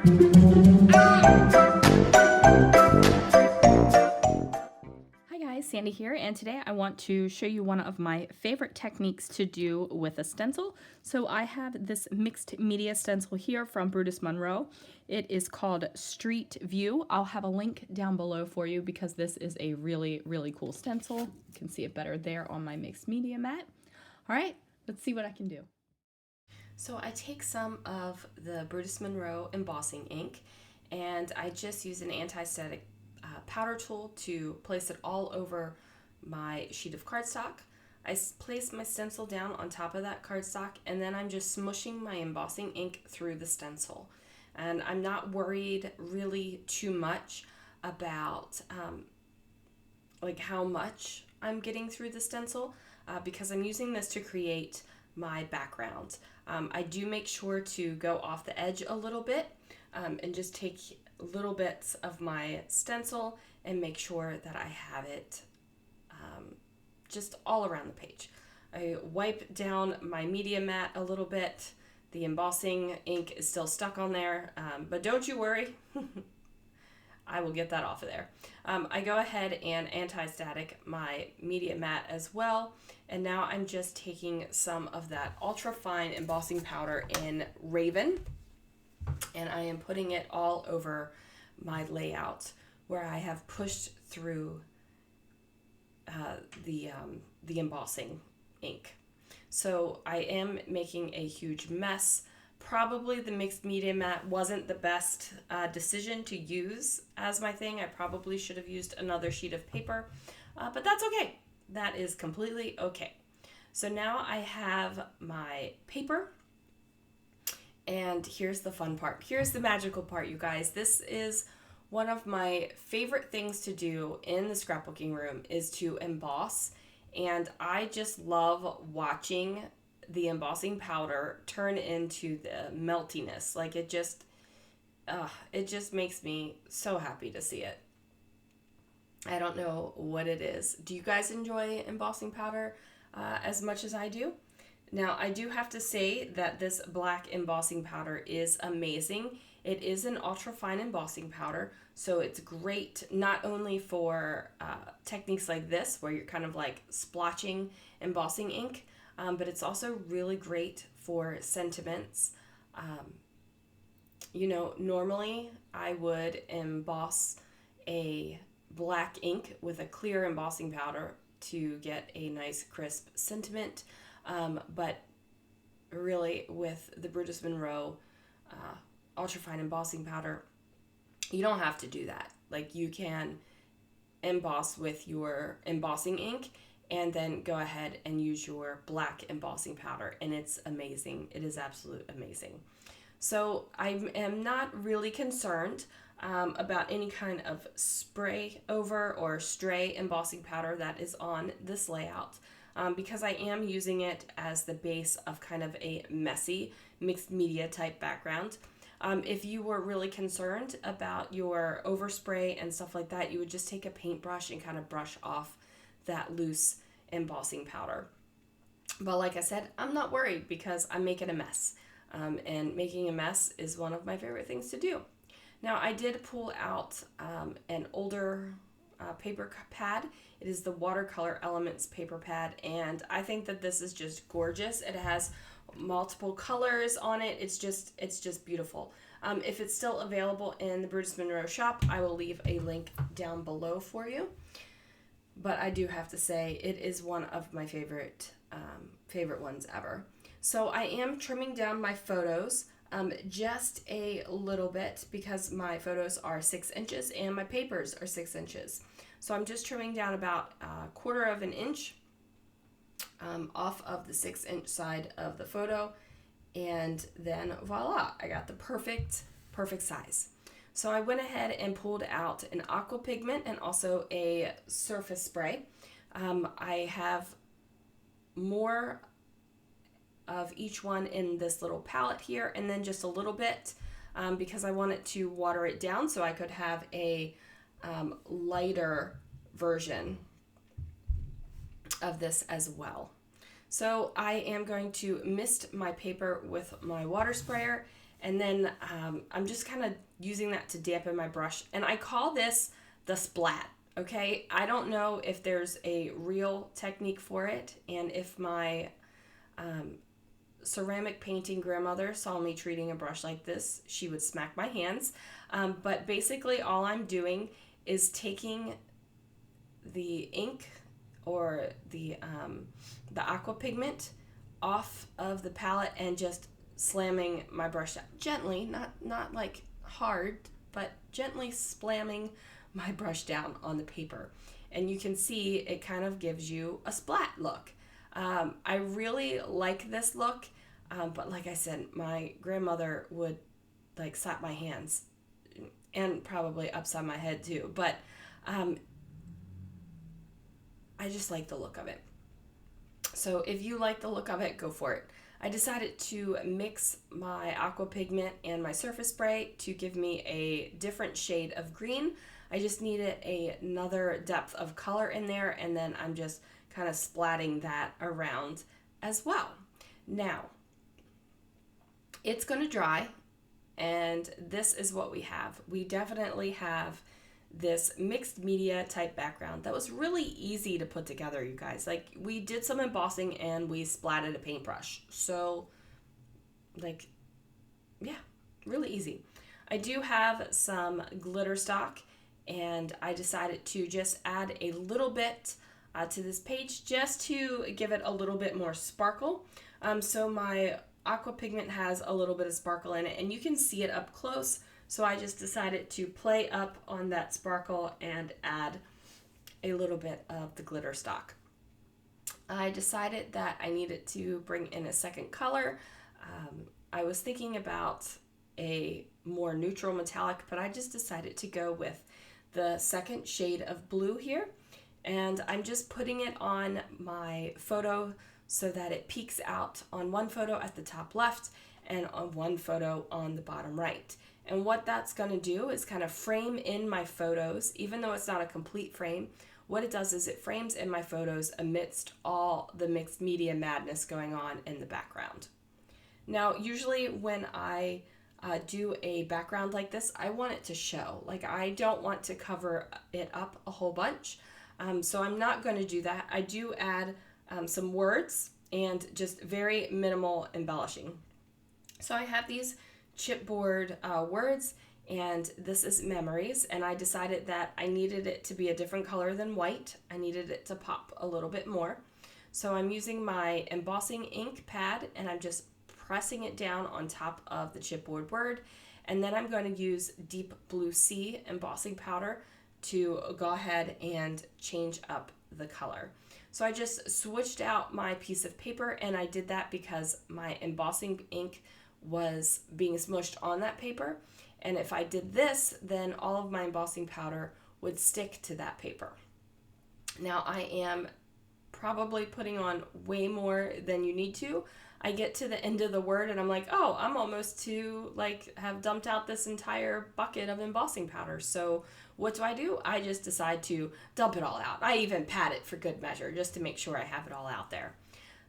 Hi guys, Sandy here, and today I want to show you one of my favorite techniques to do with a stencil. So I have this mixed media stencil here from Brutus Monroe. It is called Street View. I'll have a link down below for you because this is a really, really cool stencil. You can see it better there on my mixed media mat. All right, let's see what I can do. So I take some of the Brutus Monroe embossing ink and I just use an anti-static powder tool to place it all over my sheet of cardstock. I place my stencil down on top of that cardstock and then I'm just smushing my embossing ink through the stencil. And I'm not worried really too much about like how much I'm getting through the stencil because I'm using this to create my background. I do make sure to go off the edge a little bit and just take little bits of my stencil and make sure that I have it just all around the page. I wipe down my media mat a little bit. The embossing ink is still stuck on there, but don't you worry. I will get that off of there. I go ahead and anti-static my media mat as well. And now I'm just taking some of that ultra fine embossing powder in Raven and I am putting it all over my layout where I have pushed through the embossing ink. So I am making a huge mess. Probably the mixed media mat wasn't the best decision to use as my thing. I probably should have used another sheet of paper, but that's okay. That is completely okay. So now I have my paper, and here's the fun part. Here's the magical part, you guys. This is one of my favorite things to do in the scrapbooking room is to emboss, and I just love watching the embossing powder turn into the meltiness. Like it just makes me so happy to see it. I don't know what it is. Do you guys enjoy embossing powder as much as I do? Now, I do have to say that this black embossing powder is amazing. It is an ultra fine embossing powder, so it's great not only for techniques like this, where you're kind of like splotching embossing ink, but it's also really great for sentiments. You know, normally I would emboss a black ink with a clear embossing powder to get a nice crisp sentiment, but really with the Brutus Monroe ultrafine embossing powder, you don't have to do that. Like you can emboss with your embossing ink and then go ahead and use your black embossing powder, and it's amazing. It is absolute amazing. So I am not really concerned about any kind of spray over or stray embossing powder that is on this layout because I am using it as the base of kind of a messy mixed media type background. If you were really concerned about your overspray and stuff like that, you would just take a paintbrush and kind of brush off that loose embossing powder. But like I said, I'm not worried because I'm making a mess. And making a mess is one of my favorite things to do. Now, I did pull out an older paper pad. It is the Watercolor Elements paper pad, and I think that this is just gorgeous. It has multiple colors on it. It's just beautiful. If it's still available in the Brutus Monroe shop, I will leave a link down below for you. But I do have to say it is one of my favorite ones ever. So I am trimming down my photos just a little bit because my photos are 6 inches and my papers are 6 inches. So I'm just trimming down about 1/4 of an inch off of the 6-inch side of the photo, and then voila, I got the perfect size. So I went ahead and pulled out an Aqua Pigment and also a surface spray. I have more of each one in this little palette here, and then just a little bit because I wanted to water it down so I could have a lighter version of this as well. So I am going to mist my paper with my water sprayer, And then I'm just kind of using that to dampen my brush. And I call this the splat, okay? I don't know if there's a real technique for it, and if my ceramic painting grandmother saw me treating a brush like this, she would smack my hands. But basically all I'm doing is taking the ink or the aqua pigment off of the palette and just slamming my brush down gently, not like hard, but gently slamming my brush down on the paper. And you can see it kind of gives you a splat look. I really like this look, but like I said, my grandmother would like slap my hands and probably upside my head too, but I just like the look of it. So if you like the look of it, go for it. I decided to mix my aqua pigment and my surface spray to give me a different shade of green. I just needed another depth of color in there, and then I'm just kind of splatting that around as well. Now, it's going to dry, and this is what we have. We definitely have this mixed media type background that was really easy to put together, you guys. Like, we did some embossing and we splatted a paintbrush. So, like, yeah, really easy. I do have some glitter stock, and I decided to just add a little bit to this page just to give it a little bit more sparkle. So my aqua pigment has a little bit of sparkle in it, and you can see it up close. So I just decided to play up on that sparkle and add a little bit of the glitter stock. I decided that I needed to bring in a second color. I was thinking about a more neutral metallic, but I just decided to go with the second shade of blue here. And I'm just putting it on my photo so that it peeks out on one photo at the top left and on one photo on the bottom right. And what that's going to do is kind of frame in my photos, even though it's not a complete frame. What it does is it frames in my photos amidst all the mixed media madness going on in the background. Now, usually when I do a background like this, I want it to show. Like, I don't want to cover it up a whole bunch. So I'm not going to do that. I do add some words and just very minimal embellishing. So I have these chipboard words, and this is memories, and I decided that I needed it to be a different color than white. I needed it to pop a little bit more. So I'm using my embossing ink pad, and I'm just pressing it down on top of the chipboard word, and then I'm going to use deep blue sea embossing powder to go ahead and change up the color. So I just switched out my piece of paper, and I did that because my embossing ink was being smushed on that paper, and if I did this, then all of my embossing powder would stick to that paper. Now, I am probably putting on way more than you need to. I get to the end of the word and I'm like, oh, I'm almost to like have dumped out this entire bucket of embossing powder. So what do? I just decide to dump it all out. I even pat it for good measure just to make sure I have it all out there.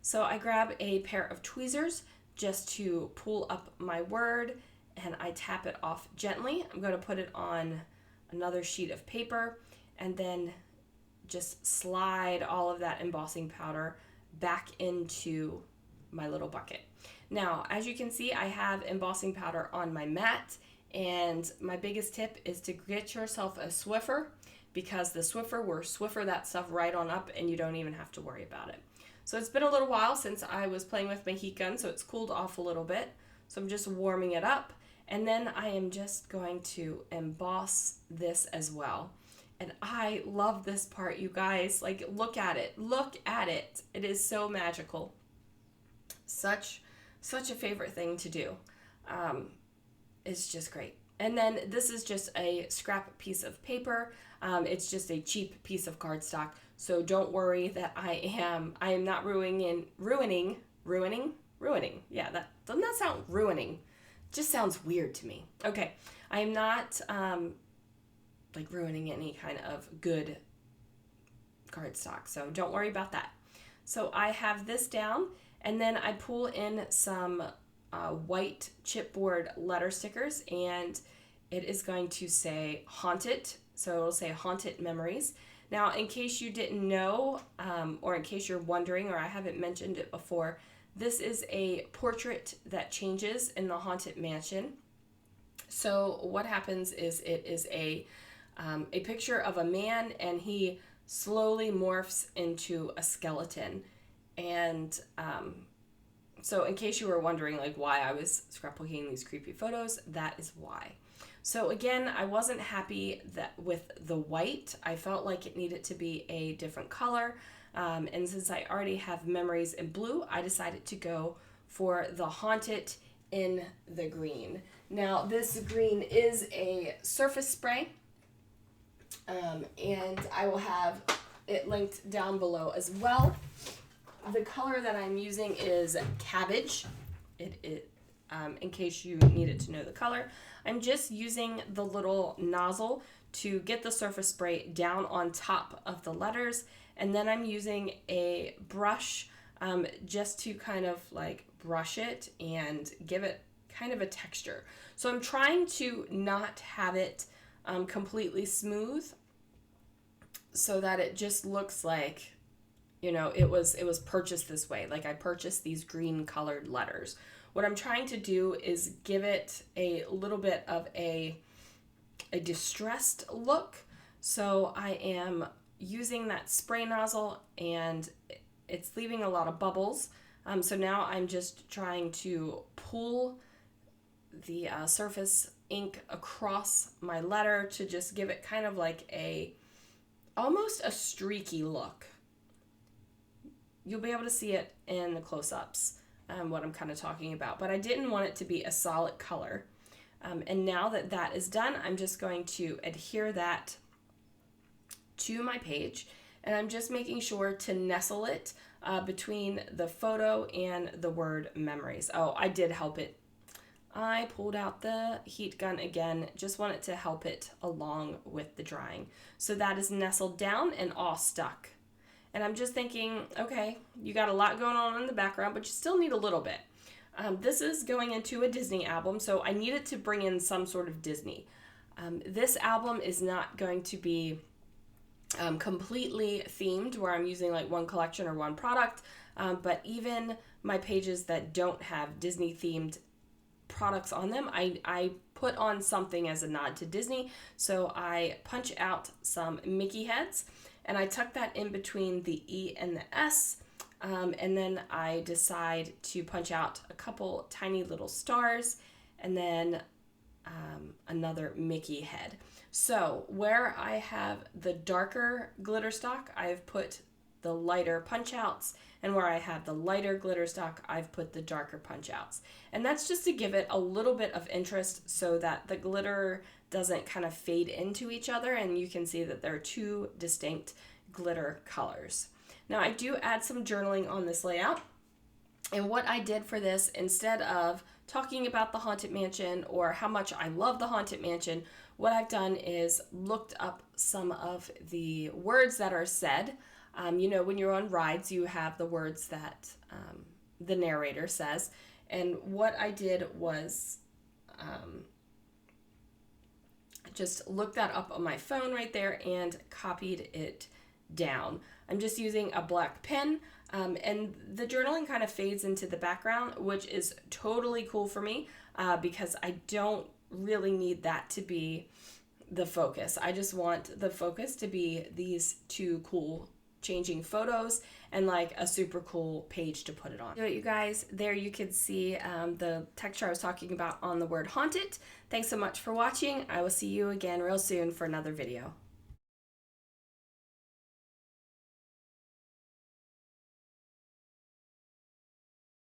So I grab a pair of tweezers just to pull up my word, and I tap it off gently. I'm going to put it on another sheet of paper and then just slide all of that embossing powder back into my little bucket. Now, as you can see, I have embossing powder on my mat, and my biggest tip is to get yourself a Swiffer, because the Swiffer will Swiffer that stuff right on up and you don't even have to worry about it. So it's been a little while since I was playing with my heat gun, so it's cooled off a little bit. So I'm just warming it up, and then I am just going to emboss this as well. And I love this part, you guys. Like, look at it. Look at it. It is so magical. Such a favorite thing to do. It's just great. And then this is just a scrap piece of paper. It's just a cheap piece of cardstock. So don't worry that I am not ruining. Yeah, that doesn't that sound ruining? It just sounds weird to me. Okay, I am not like ruining any kind of good cardstock. So don't worry about that. So I have this down, and then I pull in some white chipboard letter stickers, and it is going to say Haunted. So it'll say Haunted Memories. Now, in case you didn't know, or in case you're wondering, or I haven't mentioned it before, this is a portrait that changes in the Haunted Mansion. So what happens is it is a picture of a man, and he slowly morphs into a skeleton. And so in case you were wondering like why I was scrapbooking these creepy photos, that is why. So again, I wasn't happy with the white. I felt like it needed to be a different color. And since I already have memories in blue, I decided to go for the Haunted in the green. Now, this green is a surface spray, and I will have it linked down below as well. The color that I'm using is Cabbage. In case you needed to know the color. I'm just using the little nozzle to get the surface spray down on top of the letters, and then I'm using a brush just to kind of like brush it and give it kind of a texture. So I'm trying to not have it completely smooth so that it just looks like, you know, it was purchased this way. Like I purchased these green colored letters. What I'm trying to do is give it a little bit of a distressed look. So I am using that spray nozzle, and it's leaving a lot of bubbles. So now I'm just trying to pull the surface ink across my letter to just give it kind of like almost a streaky look. You'll be able to see it in the close-ups, what I'm kind of talking about, but I didn't want it to be a solid color. And now that that is done, I'm just going to adhere that to my page, and I'm just making sure to nestle it between the photo and the word memories. Oh, I did help it. I pulled out the heat gun again, just wanted to help it along with the drying. So that is nestled down and all stuck. And I'm just thinking, okay, you got a lot going on in the background, but you still need a little bit. This is going into a Disney album, so I needed to bring in some sort of Disney. This album is not going to be completely themed, where I'm using like one collection or one product, but even my pages that don't have Disney themed products on them, I put on something as a nod to Disney. So I punch out some Mickey heads, and I tuck that in between the E and the S, and then I decide to punch out a couple tiny little stars, and then another Mickey head. So where I have the darker glitter stock, I've put the lighter punch outs, and where I have the lighter glitter stock, I've put the darker punch outs. And that's just to give it a little bit of interest so that the glitter doesn't kind of fade into each other, and you can see that there are two distinct glitter colors. Now I do add some journaling on this layout, and what I did for this, instead of talking about the Haunted Mansion or how much I love the Haunted Mansion, what I've done is looked up some of the words that are said. You know, when you're on rides, you have the words that the narrator says, and what I did was just looked that up on my phone right there and copied it down. I'm just using a black pen, and the journaling kind of fades into the background, which is totally cool for me because I don't really need that to be the focus. I just want the focus to be these two cool changing photos and like a super cool page to put it on. So you guys, there you can see the texture I was talking about on the word haunted. Thanks so much for watching. I will see you again real soon for another video.